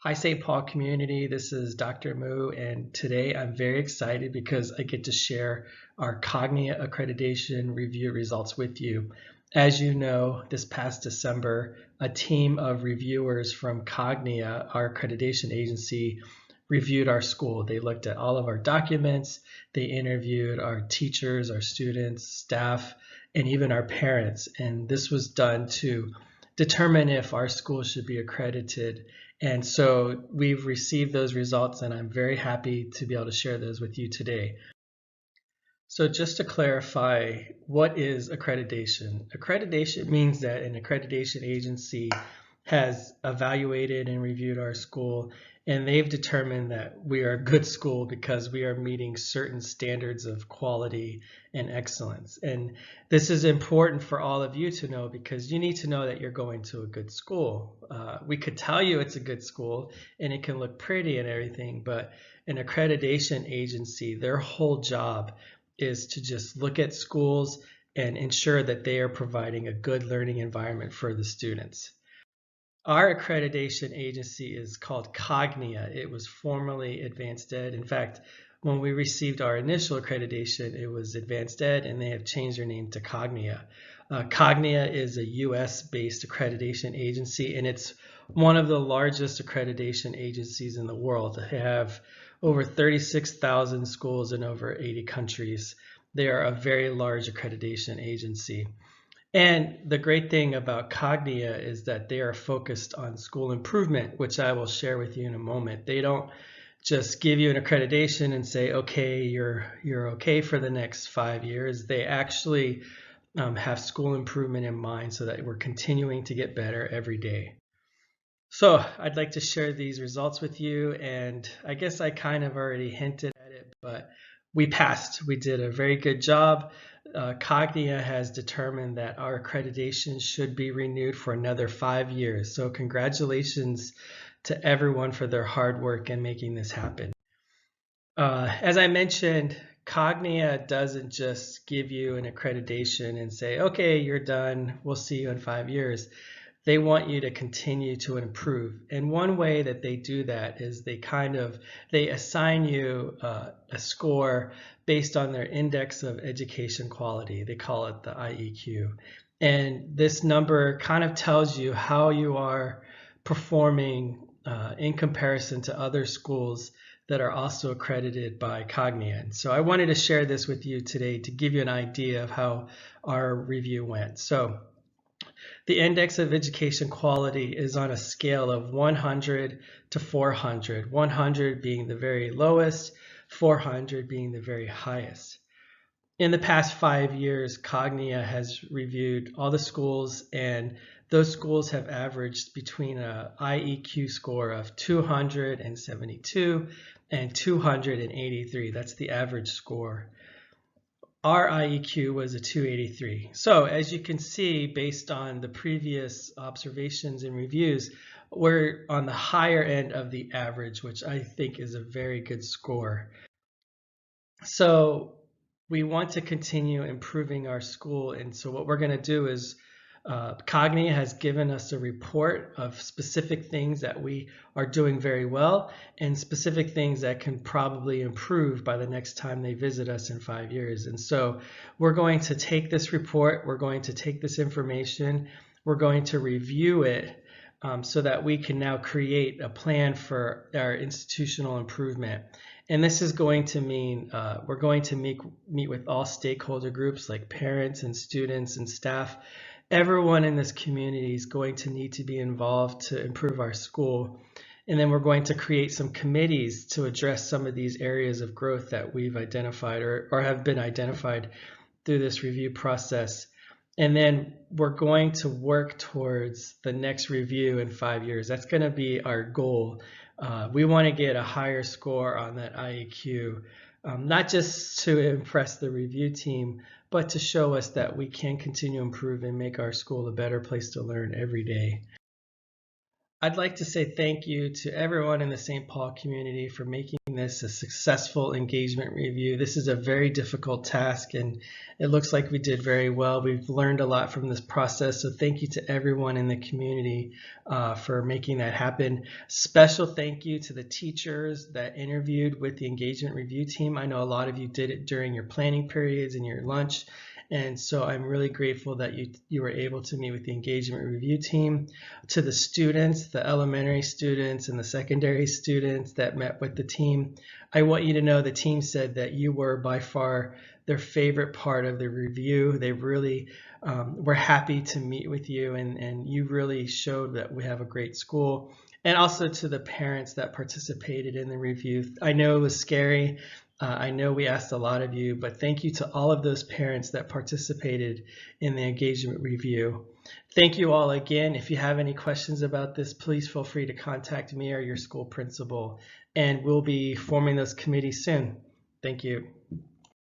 Hi, St. Paul community. This is Dr. Mu, and today I'm very excited because I get to share our Cognia accreditation review results with you. As you know, this past December, a team of reviewers from Cognia, our accreditation agency, reviewed our school. They looked at all of our documents, they interviewed our teachers, our students, staff, and even our parents. And this was done to determine if our school should be accredited. And so we've received those results, and I'm very happy to be able to share those with you today. So just to clarify, what is accreditation? Accreditation means that an accreditation agency has evaluated and reviewed our school, and they've determined that we are a good school because we are meeting certain standards of quality and excellence. And this is important for all of you to know because you need to know that you're going to a good school. We could tell you it's a good school and it can look pretty and everything, but an accreditation agency, their whole job is to just look at schools and ensure that they are providing a good learning environment for the students. Our accreditation agency is called Cognia. It was formerly Advanced Ed. In fact, when we received our initial accreditation, it was Advanced Ed, and they have changed their name to Cognia. Cognia is a US-based accreditation agency, and it's one of the largest accreditation agencies in the world. They have over 36,000 schools in over 80 countries. They are a very large accreditation agency. And the great thing about Cognia is that they are focused on school improvement, which I will share with you in a moment. They don't just give you an accreditation and say, okay, you're okay for the next 5 years. They actually have school improvement in mind so that we're continuing to get better every day. So I'd like to share these results with you, and I guess I kind of already hinted at it, but we passed. We did a very good job. Cognia has determined that our accreditation should be renewed for another 5 years. So congratulations to everyone for their hard work in making this happen. As I mentioned, Cognia doesn't just give you an accreditation and say, okay, you're done. We'll see you in 5 years. They want you to continue to improve. And one way that they do that is they assign you a score based on their index of education quality. They call it the IEQ. And this number kind of tells you how you are performing in comparison to other schools that are also accredited by Cognia. And so I wanted to share this with you today to give you an idea of how our review went. So the index of education quality is on a scale of 100 to 400, 100 being the very lowest, 400 being the very highest. In the past 5 years, Cognia has reviewed all the schools, and those schools have averaged between an IEQ score of 272 and 283. That's the average score. Our IEQ was a 283. So as you can see, based on the previous observations and reviews, we're on the higher end of the average, which I think is a very good score. So we want to continue improving our school. And so what we're going to do is Cognia has given us a report of specific things that we are doing very well and specific things that can probably improve by the next time they visit us in 5 years. And so we're going to take this report, we're going to take this information, we're going to review it so that we can now create a plan for our institutional improvement. And this is going to mean we're going to meet with all stakeholder groups like parents and students and staff. Everyone in this community is going to need to be involved to improve our school. And then we're going to create some committees to address some of these areas of growth that we've identified or have been identified through this review process. And then we're going to work towards the next review in 5 years. That's going to be our goal. We want to get a higher score on that IEQ, not just to impress the review team, but to show us that we can continue to improve and make our school a better place to learn every day. I'd like to say thank you to everyone in the St. Paul community for making this a successful engagement review. This is a very difficult task, and it looks like we did very well. We've learned a lot from this process, so thank you to everyone in the community for making that happen. Special thank you to the teachers that interviewed with the engagement review team. I know a lot of you did it during your planning periods and your lunch. And so I'm really grateful that you were able to meet with the engagement review team. To the students, the elementary students and the secondary students that met with the team, I want you to know the team said that you were by far their favorite part of the review. They really were happy to meet with you, and you really showed that we have a great school. And also to the parents that participated in the review. I know it was scary. I know we asked a lot of you, but thank you to all of those parents that participated in the engagement review. Thank you all again. If you have any questions about this, please feel free to contact me or your school principal, and we'll be forming those committees soon. Thank you.